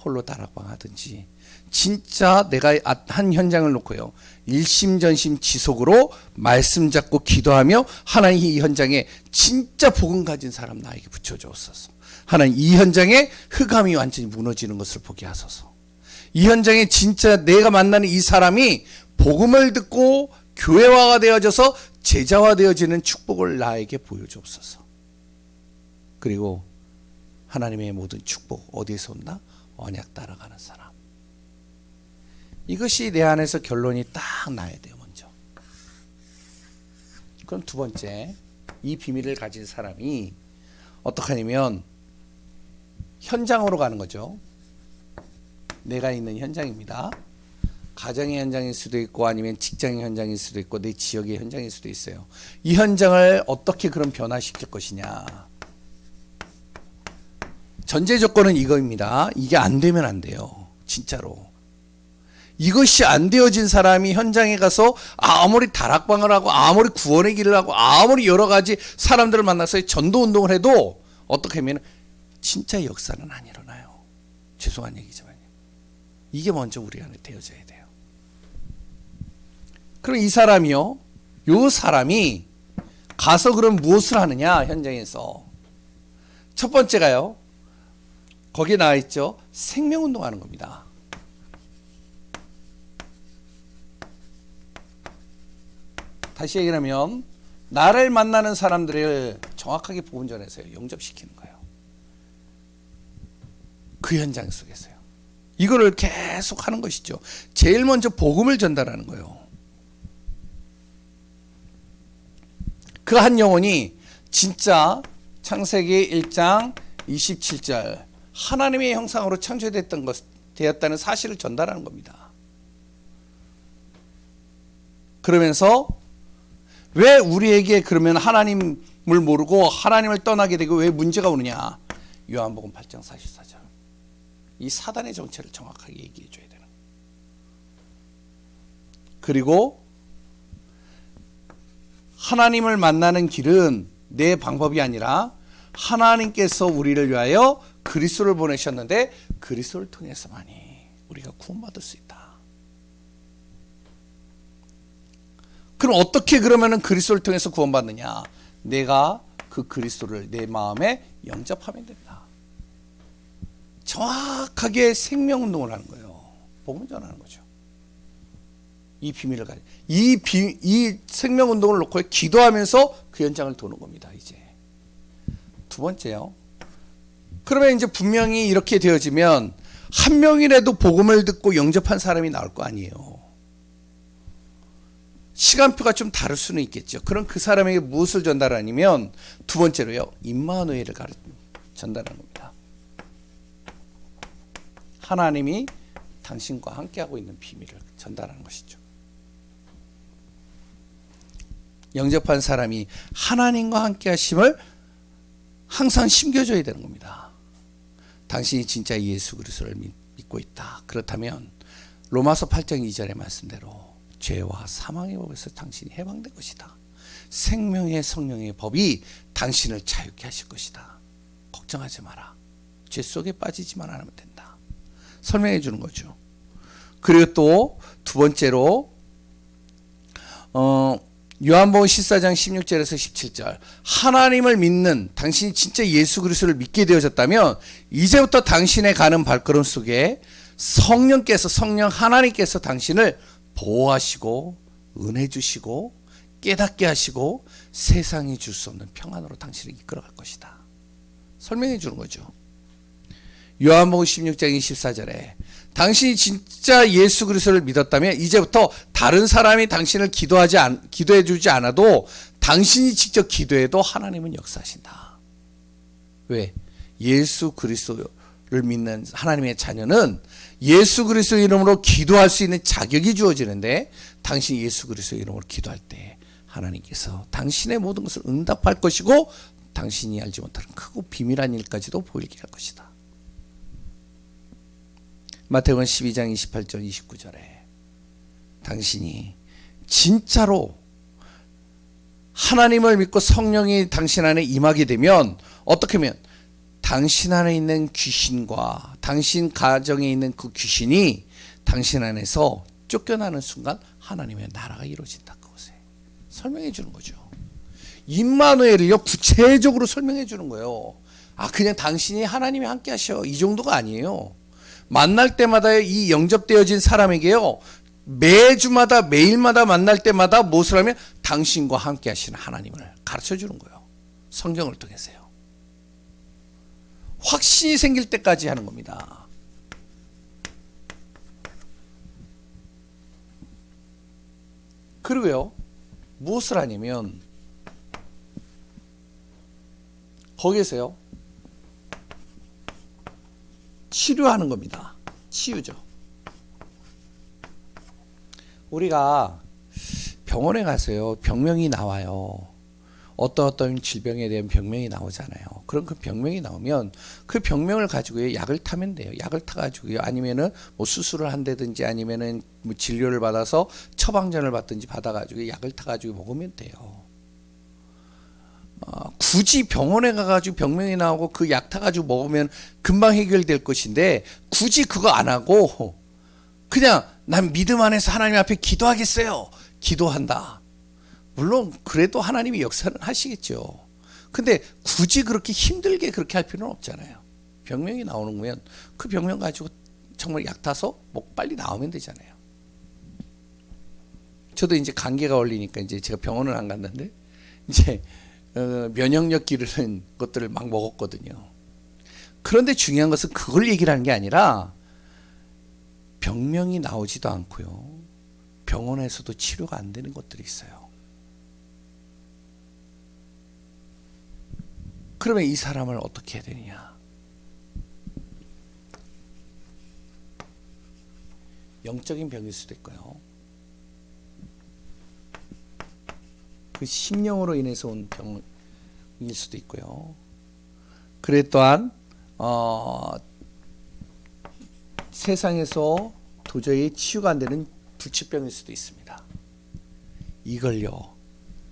홀로 다락방 하든지 진짜 내가 한 현장을 놓고요, 일심전심 지속으로 말씀 잡고 기도하며 하나님 이 현장에 진짜 복음 가진 사람 나에게 붙여주옵소서. 하나님 이 현장에 흑암이 완전히 무너지는 것을 보게 하소서. 이 현장에 진짜 내가 만나는 이 사람이 복음을 듣고 교회화가 되어져서 제자화 되어지는 축복을 나에게 보여주옵소서. 그리고 하나님의 모든 축복 어디에서 온다? 언약 따라가는 사람. 이것이 내 안에서 결론이 딱 나야 돼요. 먼저. 그럼 두 번째, 이 비밀을 가진 사람이 어떻게 하냐면 현장으로 가는 거죠. 내가 있는 현장입니다. 가정의 현장일 수도 있고 아니면 직장의 현장일 수도 있고 내 지역의 현장일 수도 있어요. 이 현장을 어떻게 그럼 변화시킬 것이냐. 전제 조건은 이거입니다. 이게 안 되면 안 돼요. 진짜로. 이것이 안 되어진 사람이 현장에 가서 아무리 다락방을 하고 아무리 구원의 길을 하고 아무리 여러 가지 사람들을 만나서 전도운동을 해도 어떻게 하면 진짜 역사는 안 일어나요. 죄송한 얘기지만요. 이게 먼저 우리 안에 되어져야 돼요. 그럼 이 사람이요, 요 사람이 가서 그럼 무엇을 하느냐 현장에서. 첫 번째가요, 거기에 나와 있죠. 생명운동 하는 겁니다. 다시 얘기하면 나를 만나는 사람들을 정확하게 복음 전해서요, 영접시키는 거예요. 그 현장 속에서요. 이거를 계속 하는 것이죠. 제일 먼저 복음을 전달하는 거예요. 그 한 영혼이 진짜 창세기 1장 27절 하나님의 형상으로 되었다는 사실을 전달하는 겁니다. 그러면서 왜 우리에게 그러면 하나님을 모르고 하나님을 떠나게 되고 왜 문제가 오느냐. 요한복음 8장 44절. 이 사단의 정체를 정확하게 얘기해 줘야 되는. 그리고 하나님을 만나는 길은 내 방법이 아니라 하나님께서 우리를 위하여 그리스도를 보내셨는데 그리스도를 통해서만이 우리가 구원받을 수 있다. 그럼 어떻게 그러면은 그리스도를 통해서 구원받느냐? 내가 그 그리스도를 내 마음에 영접하면 된다. 정확하게 생명운동을 하는 거예요. 복음 전하는 거죠. 이 비밀을 가지고 이 생명운동을 놓고 기도하면서 그 현장을 도는 겁니다. 이제 두 번째요. 그러면 이제 분명히 이렇게 되어지면 한 명이라도 복음을 듣고 영접한 사람이 나올 거 아니에요. 시간표가 좀 다를 수는 있겠죠. 그럼 그 사람에게 무엇을 전달하냐면 두 번째로요, 임마누엘을 전달하는 겁니다. 하나님이 당신과 함께하고 있는 비밀을 전달하는 것이죠. 영접한 사람이 하나님과 함께 하심을 항상 심겨줘야 되는 겁니다. 당신이 진짜 예수 그리스도를 믿고 있다. 그렇다면 로마서 8장 2절의 말씀대로 죄와 사망의 법에서 당신이 해방된 것이다. 생명의 성령의 법이 당신을 자유케 하실 것이다. 걱정하지 마라. 죄 속에 빠지지만 않으면 된다. 설명해 주는 거죠. 그리고 또 두 번째로 요한복음 14장 16절에서 17절 하나님을 믿는 당신이 진짜 예수 그리스도를 믿게 되어졌다면 이제부터 당신의 가는 발걸음 속에 성령 하나님께서 당신을 보호하시고 은혜 주시고 깨닫게 하시고 세상이 줄 수 없는 평안으로 당신을 이끌어갈 것이다. 설명해 주는 거죠. 요한복음 16장 24절에 당신이 진짜 예수 그리스도를 믿었다면 이제부터 다른 사람이 당신을 기도해 주지 않아도 당신이 직접 기도해도 하나님은 역사하신다. 왜? 예수 그리스도를 믿는 하나님의 자녀는 예수 그리스도 이름으로 기도할 수 있는 자격이 주어지는데 당신이 예수 그리스도 이름으로 기도할 때 하나님께서 당신의 모든 것을 응답할 것이고 당신이 알지 못하는 크고 비밀한 일까지도 보이게 할 것이다. 마태복음 12장 28절 29절에 당신이 진짜로 하나님을 믿고 성령이 당신 안에 임하게 되면 어떻게 하면 당신 안에 있는 귀신과 당신 가정에 있는 그 귀신이 당신 안에서 쫓겨나는 순간 하나님의 나라가 이루어진다. 그것에 설명해 주는 거죠. 임마누엘을요 구체적으로 설명해 주는 거예요. 아 그냥 당신이 하나님이 함께 하셔 이 정도가 아니에요. 만날 때마다 이 영접되어진 사람에게요 매주마다 매일마다 만날 때마다 무엇을 하면 당신과 함께 하시는 하나님을 가르쳐 주는 거예요. 성경을 통해서요. 확신이 생길 때까지 하는 겁니다. 그리고요 무엇을 하냐면 거기에서요 치료하는 겁니다. 치유죠. 우리가 병원에 가서요 병명이 나와요. 어떤 질병에 대한 병명이 나오잖아요. 그럼 그 병명이 나오면 그 병명을 가지고 약을 타면 돼요. 약을 타가지고요. 아니면은 뭐 수술을 한다든지 아니면은 뭐 진료를 받아서 처방전을 받든지 받아가지고 약을 타가지고 먹으면 돼요. 굳이 병원에 가가지고 병명이 나오고 그 약 타가지고 먹으면 금방 해결될 것인데 굳이 그거 안 하고 그냥 난 믿음 안에서 하나님 앞에 기도하겠어요. 기도한다. 물론 그래도 하나님이 역사는 하시겠죠. 근데 굳이 그렇게 힘들게 그렇게 할 필요는 없잖아요. 병명이 나오는 거면 그 병명 가지고 정말 약 타서 먹고 빨리 나오면 되잖아요. 저도 이제 감기가 걸리니까 이제 제가 병원을 안 갔는데 이제 면역력 기르는 것들을 막 먹었거든요. 그런데 중요한 것은 그걸 얘기를 하는 게 아니라 병명이 나오지도 않고요. 병원에서도 치료가 안 되는 것들이 있어요. 그러면 이 사람을 어떻게 해야 되느냐? 영적인 병일 수도 있고요. 그 심령으로 인해서 온 병일 수도 있고요. 그래 또한 세상에서 도저히 치유가 안 되는 불치병일 수도 있습니다. 이걸요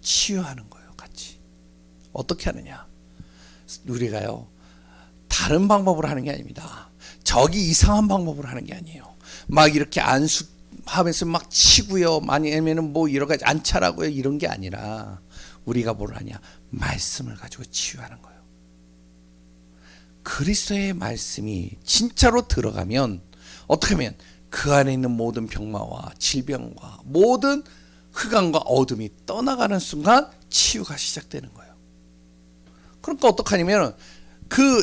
치유하는 거예요. 같이 어떻게 하느냐? 우리가요 다른 방법으로 하는 게 아닙니다. 저기 이상한 방법으로 하는 게 아니에요. 막 이렇게 안수하면서 막 치고요. 아니면은 뭐 여러 가지 안차라고요. 이런 게 아니라 우리가 뭘 하냐? 말씀을 가지고 치유하는 거예요. 그리스도의 말씀이 진짜로 들어가면 어떻게 하면 그 안에 있는 모든 병마와 질병과 모든 흑암과 어둠이 떠나가는 순간 치유가 시작되는 거예요. 그러니까 어떡하냐면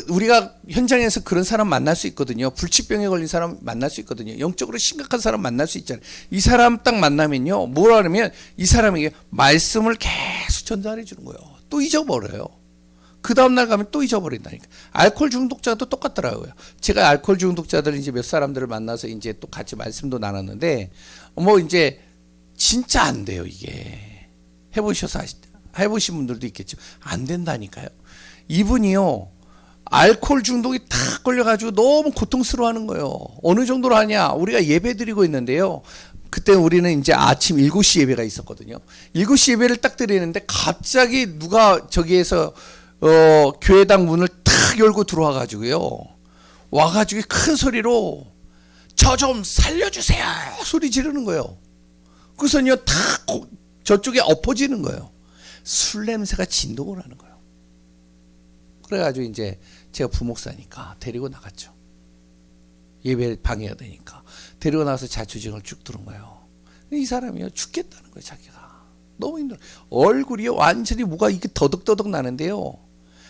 우리가 현장에서 그런 사람 만날 수 있거든요. 불치병에 걸린 사람 만날 수 있거든요. 영적으로 심각한 사람 만날 수 있잖아요. 이 사람 딱 만나면요. 뭐라 하냐면 이 사람에게 말씀을 계속 전달해 주는 거예요. 또 잊어버려요. 그 다음날 가면 또 잊어버린다니까. 알코올 중독자도 똑같더라고요. 제가 알코올 중독자들 이제 몇 사람들을 만나서 이제 또 같이 말씀도 나눴는데 뭐 이제 진짜 안 돼요, 이게. 해보신 분들도 있겠죠. 안 된다니까요. 이분이요. 알코올 중독이 탁 걸려가지고 너무 고통스러워하는 거예요. 어느 정도로 하냐? 우리가 예배 드리고 있는데요. 그때 우리는 이제 아침 7시 예배가 있었거든요. 7시 예배를 딱 드리는데 갑자기 누가 저기에서 교회당 문을 탁 열고 들어와가지고요. 와가지고 큰 소리로 저 좀 살려주세요 소리 지르는 거예요. 그래서요 탁 저쪽에 엎어지는 거예요. 술 냄새가 진동을 하는 거예요. 그래가지고 이제 제가 부목사니까 데리고 나갔죠. 예배 방해가 되니까 데리고 나가서 자초지종을 쭉 들은 거예요. 이 사람이요 죽겠다는 거예요. 자기가 너무 힘들어. 얼굴이요 완전히 뭐가 이게 더덕더덕 나는데요.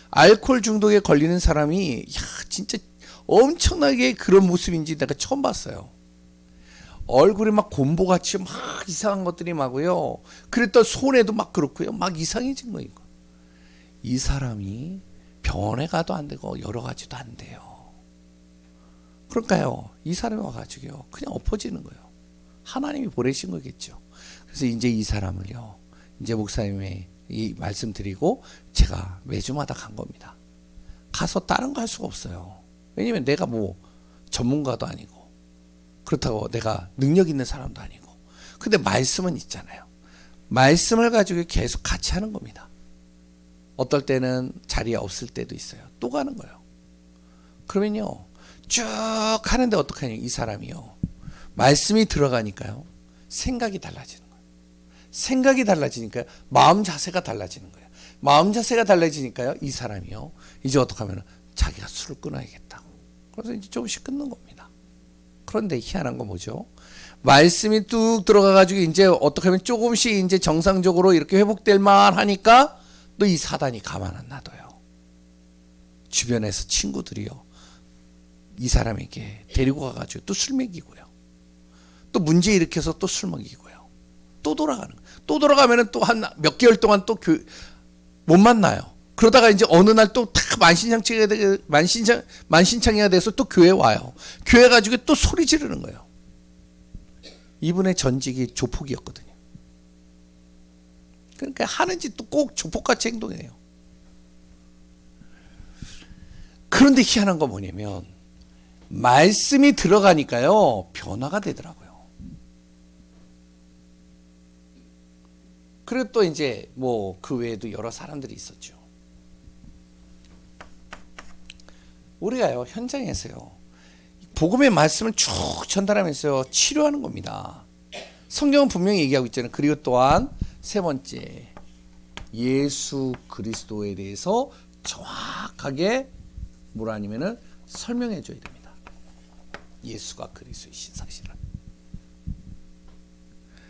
알코올 중독에 걸리는 사람이 진짜 엄청나게 그런 모습인지 내가 처음 봤어요. 얼굴이 막 곰보같이 막 이상한 것들이 막고요. 그랬던 손에도 막 그렇고요. 막 이상해진 거예요. 이 사람이 병원에 가도 안 되고 여러 가지도 안 돼요. 그러니까요. 이 사람이 와가지고요. 그냥 엎어지는 거예요. 하나님이 보내신 거겠죠. 그래서 이제 이 사람을요. 이제 목사님의 이 말씀드리고 제가 매주마다 간 겁니다. 가서 다른 거 할 수가 없어요. 왜냐면 내가 뭐 전문가도 아니고 그렇다고 내가 능력 있는 사람도 아니고 근데 말씀은 있잖아요. 말씀을 가지고 계속 같이 하는 겁니다. 어떨 때는 자리에 없을 때도 있어요. 또 가는 거예요. 그러면요 쭉 하는데 어떡하냐 이 사람이요 말씀이 들어가니까요. 생각이 달라지는 거예요. 생각이 달라지니까 마음 자세가 달라지는 거예요. 마음 자세가 달라지니까요. 이 사람이요. 이제 어떻게 하면 자기가 술을 끊어야겠다고. 그래서 이제 조금씩 끊는 겁니다. 그런데 희한한 건 뭐죠? 말씀이 뚝 들어가가지고 이제 어떻게 하면 조금씩 이제 정상적으로 이렇게 회복될 만 하니까 또 이 사단이 가만 안 놔둬요. 주변에서 친구들이요. 이 사람에게 데리고 가가지고 또 술 먹이고요. 또 문제 일으켜서 또 술 먹이고요. 또 돌아가는 거예요. 또 돌아가면은 또 한 몇 개월 동안 또 못 만나요. 그러다가 이제 어느 날 또 다 만신창이가 돼서 또 교회 와요. 교회 가지고 또 소리 지르는 거예요. 이분의 전직이 조폭이었거든요. 그러니까 하는 짓도 꼭 조폭같이 행동해요. 그런데 희한한 건 뭐냐면 말씀이 들어가니까요. 변화가 되더라고요. 그리고 또 이제 뭐 그 외에도 여러 사람들이 있었죠. 우리가요. 현장에서요. 복음의 말씀을 쭉 전달하면서 치료하는 겁니다. 성경은 분명히 얘기하고 있잖아요. 그리고 또한 세 번째, 예수 그리스도에 대해서 정확하게 뭐라 하냐면은 설명해 줘야 됩니다. 예수가 그리스도의 신상실을.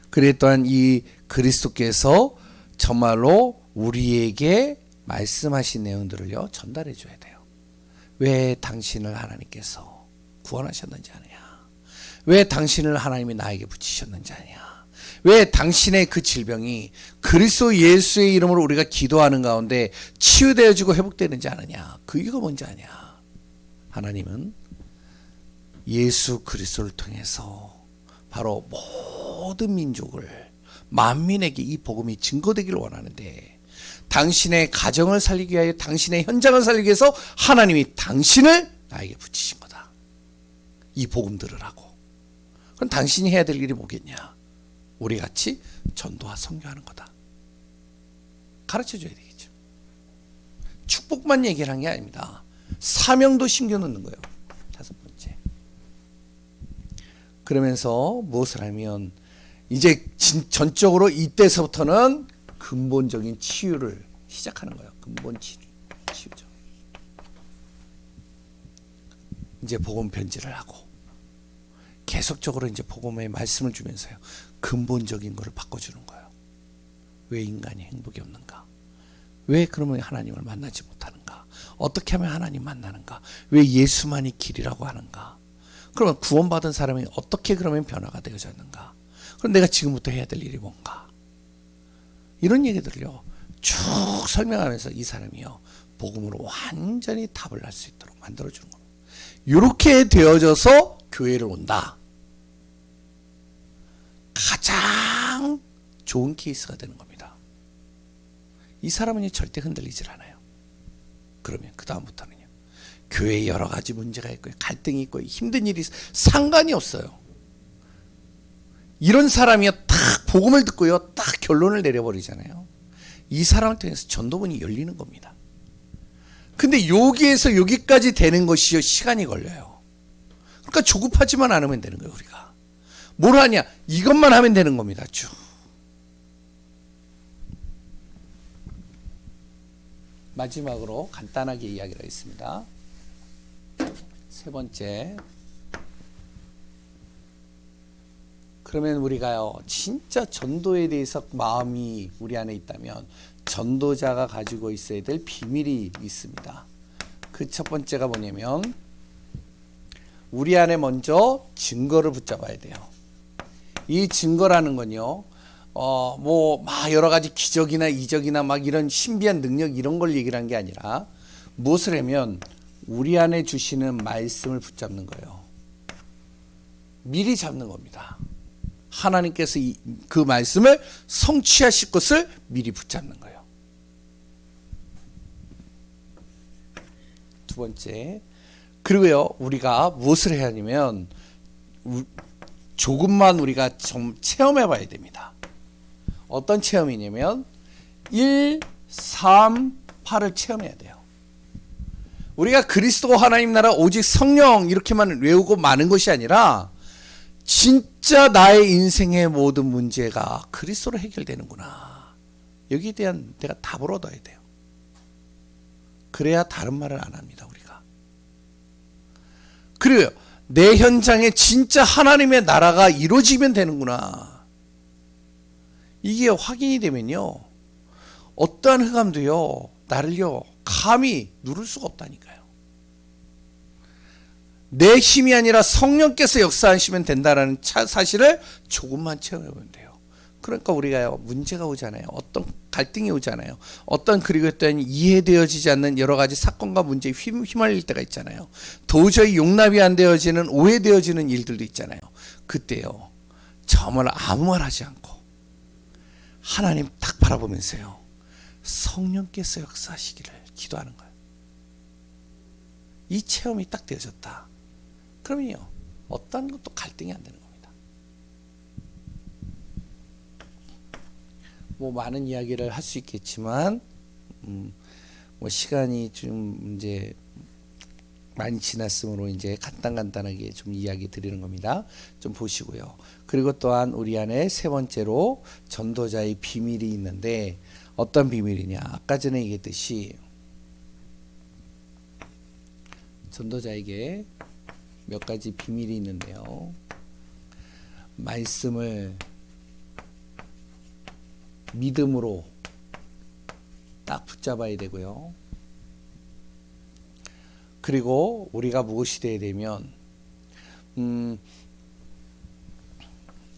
그리고 또한 이 그리스도께서 정말로 우리에게 말씀하신 내용들을요 전달해 줘야 돼요. 왜 당신을 하나님께서 구원하셨는지 아느냐? 왜 당신을 하나님이 나에게 붙이셨는지 아느냐? 왜 당신의 그 질병이 그리스도 예수의 이름으로 우리가 기도하는 가운데 치유되어지고 회복되는지 아느냐? 그 이유가 뭔지 아냐? 하나님은 예수 그리스도를 통해서 바로 모든 민족을 만민에게 이 복음이 증거되기를 원하는데 당신의 가정을 살리기 위하여 당신의 현장을 살리기 위해서 하나님이 당신을 나에게 붙이신 거다. 이 복음 들으라고. 그럼 당신이 해야 될 일이 뭐겠냐? 우리 같이 전도와 선교하는 거다. 가르쳐줘야 되겠죠. 축복만 얘기를 한 게 아닙니다. 사명도 심겨놓는 거예요. 다섯 번째. 그러면서 무엇을 하면 이제 전적으로 이때서부터는 근본적인 치유를 시작하는 거예요. 근본 치유죠. 이제 복음 편지를 하고 계속적으로 이제 복음의 말씀을 주면서요. 근본적인 것을 바꿔주는 거예요. 왜 인간이 행복이 없는가? 왜 그러면 하나님을 만나지 못하는가? 어떻게 하면 하나님 만나는가? 왜 예수만이 길이라고 하는가? 그러면 구원받은 사람이 어떻게 그러면 변화가 되어졌는가? 그럼 내가 지금부터 해야 될 일이 뭔가? 이런 얘기들을요 쭉 설명하면서 이 사람이요 복음으로 완전히 답을 할 수 있도록 만들어주는 겁니다. 이렇게 되어져서 교회를 온다. 가장 좋은 케이스가 되는 겁니다. 이 사람은 절대 흔들리질 않아요. 그러면 그 다음부터는요 교회에 여러 가지 문제가 있고 갈등이 있고 힘든 일이 상관이 없어요. 이런 사람이요 딱 복음을 듣고요 딱 결론을 내려버리잖아요. 이 사람을 통해서 전도문이 열리는 겁니다. 근데 여기에서 여기까지 되는 것이요 시간이 걸려요. 그러니까 조급하지만 않으면 되는 거예요. 우리가 뭘 하냐 이것만 하면 되는 겁니다. 쭉 마지막으로 간단하게 이야기를 하겠습니다. 세 번째, 그러면 우리가요 진짜 전도에 대해서 마음이 우리 안에 있다면 전도자가 가지고 있어야 될 비밀이 있습니다. 그 첫 번째가 뭐냐면 우리 안에 먼저 증거를 붙잡아야 돼요. 이 증거라는 건요 뭐 막 여러 가지 기적이나 이적이나 막 이런 신비한 능력 이런 걸 얘기를 한 게 아니라 무엇을 하면 우리 안에 주시는 말씀을 붙잡는 거예요. 미리 잡는 겁니다. 하나님께서 그 말씀을 성취하실 것을 미리 붙잡는 거예요. 두 번째, 그리고요 우리가 무엇을 해야 하냐면 조금만 우리가 좀 체험해 봐야 됩니다. 어떤 체험이냐면 1, 3, 8을 체험해야 돼요. 우리가 그리스도 하나님 나라 오직 성령 이렇게만 외우고 마는 것이 아니라 진짜 나의 인생의 모든 문제가 그리스도로 해결되는구나. 여기에 대한 내가 답을 얻어야 돼요. 그래야 다른 말을 안 합니다, 우리가. 그래요. 내 현장에 진짜 하나님의 나라가 이루어지면 되는구나. 이게 확인이 되면요, 어떠한 흑암도요, 나를요, 감히 누를 수가 없다니까요. 내 힘이 아니라 성령께서 역사하시면 된다는 사실을 조금만 체험해보면 돼요. 그러니까 우리가요, 문제가 오잖아요. 어떤 갈등이 오잖아요. 어떤 그리고 어떤 이해되어지지 않는 여러 가지 사건과 문제에 휘말릴 때가 있잖아요. 도저히 용납이 안 되어지는, 오해되어지는 일들도 있잖아요. 그때요, 정말 아무 말 하지 않고 하나님 딱 바라보면서요, 성령께서 역사하시기를 기도하는 거예요. 이 체험이 딱 되어졌다. 그러면요, 어떤 것도 갈등이 안 되는 겁니다. 뭐 많은 이야기를 할 수 있겠지만, 뭐 시간이 좀 이제 많이 지났으므로 이제 간단하게 좀 이야기 드리는 겁니다. 좀 보시고요. 그리고 또한 우리 안에 세 번째로 전도자의 비밀이 있는데, 어떤 비밀이냐? 아까 전에 얘기했듯이 전도자에게 몇 가지 비밀이 있는데요. 말씀을 믿음으로 딱 붙잡아야 되고요. 그리고 우리가 무엇이 돼야 되면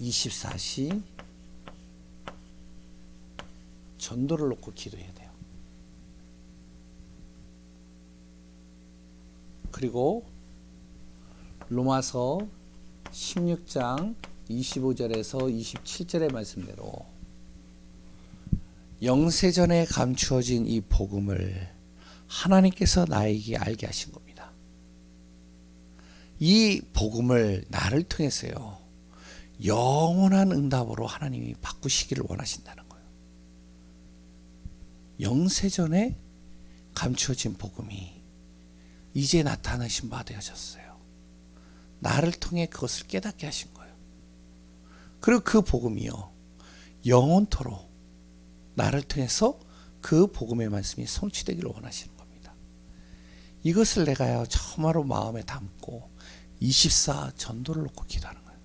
24시 전도를 놓고 기도해야 돼요. 그리고 로마서 16장 25절에서 27절의 말씀대로 영세전에 감추어진 이 복음을 하나님께서 나에게 알게 하신 겁니다. 이 복음을 나를 통해서요, 영원한 응답으로 하나님이 바꾸시기를 원하신다는 거예요. 영세전에 감추어진 복음이 이제 나타나신 바 되어졌어요. 나를 통해 그것을 깨닫게 하신 거예요. 그리고 그 복음이요, 영원토록 나를 통해서 그 복음의 말씀이 성취되기를 원하시는 겁니다. 이것을 내가요, 정말로 마음에 담고 24 전도를 놓고 기도하는 거예요.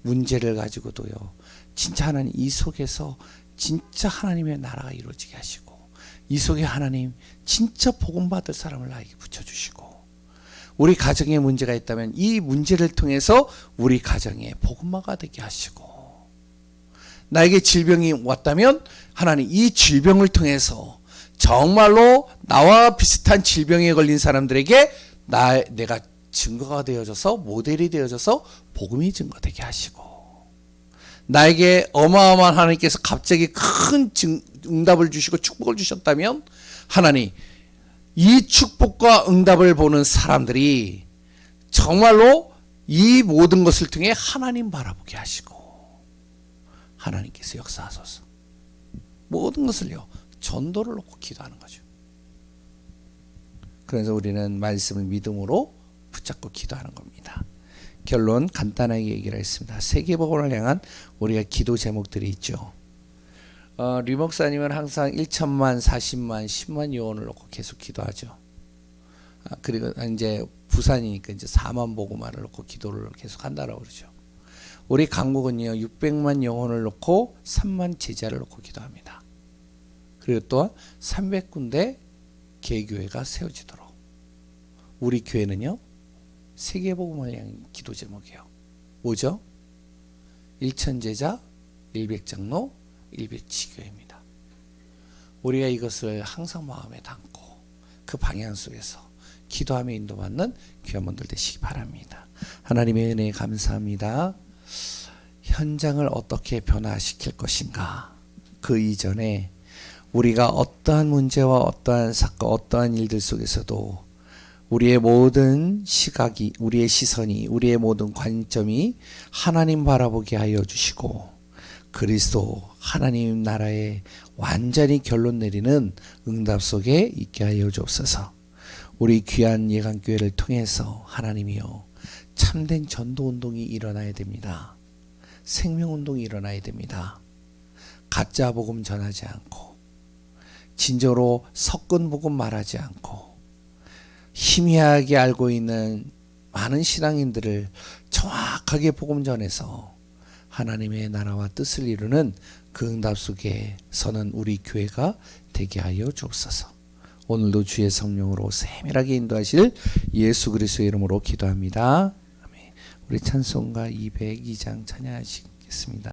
문제를 가지고도요, 진짜 하나님 이 속에서 진짜 하나님의 나라가 이루어지게 하시고, 이 속에 하나님 진짜 복음 받을 사람을 나에게 붙여주시고, 우리 가정에 문제가 있다면 이 문제를 통해서 우리 가정에 복음화가 되게 하시고, 나에게 질병이 왔다면 하나님 이 질병을 통해서 정말로 나와 비슷한 질병에 걸린 사람들에게 내가 증거가 되어져서, 모델이 되어져서 복음이 증거되게 하시고, 나에게 어마어마한 하나님께서 갑자기 큰 응답을 주시고 축복을 주셨다면 하나님 이 축복과 응답을 보는 사람들이 정말로 이 모든 것을 통해 하나님 바라보게 하시고, 하나님께서 역사하소서. 모든 것을요, 전도를 놓고 기도하는 거죠. 그래서 우리는 말씀을 믿음으로 붙잡고 기도하는 겁니다. 결론 간단하게 얘기를 했습니다. 세계복음을 향한 우리가 기도 제목들이 있죠. 리 목사님은 항상 1천만, 40만, 10만 요원을 놓고 계속 기도하죠. 그리고 이제 부산이니까 이제 4만 복음화를 놓고 기도를 계속 한다라고 그러죠. 우리 강국은요, 600만 영혼을 놓고 3만 제자를 놓고 기도합니다. 그리고 또한 300군데 개교회가 세워지도록. 우리 교회는요, 세계복음을 향한 기도 제목이에요. 뭐죠? 1천제자, 100장로, 100지교회입니다. 우리가 이것을 항상 마음에 담고 그 방향 속에서 기도하며 인도받는 귀한 분들 되시기 바랍니다. 하나님의 은혜에 감사합니다. 현장을 어떻게 변화시킬 것인가, 그 이전에 우리가 어떠한 문제와 어떠한 사건, 어떠한 일들 속에서도 우리의 모든 시각이, 우리의 시선이, 우리의 모든 관점이 하나님 바라보게 하여 주시고, 그리스도 하나님 나라에 완전히 결론 내리는 응답 속에 있게 하여 주옵소서. 우리 귀한 예강교회를 통해서 하나님이여 참된 전도운동이 일어나야 됩니다. 생명운동이 일어나야 됩니다. 가짜 복음 전하지 않고 진정으로 섞은 복음 말하지 않고 희미하게 알고 있는 많은 신앙인들을 정확하게 복음 전해서 하나님의 나라와 뜻을 이루는 그 응답 속에 서는 우리 교회가 되게 하여 주옵소서. 오늘도 주의 성령으로 세밀하게 인도하실 예수 그리스도의 이름으로 기도합니다. 아멘. 우리 찬송가 202장 찬양하시겠습니다.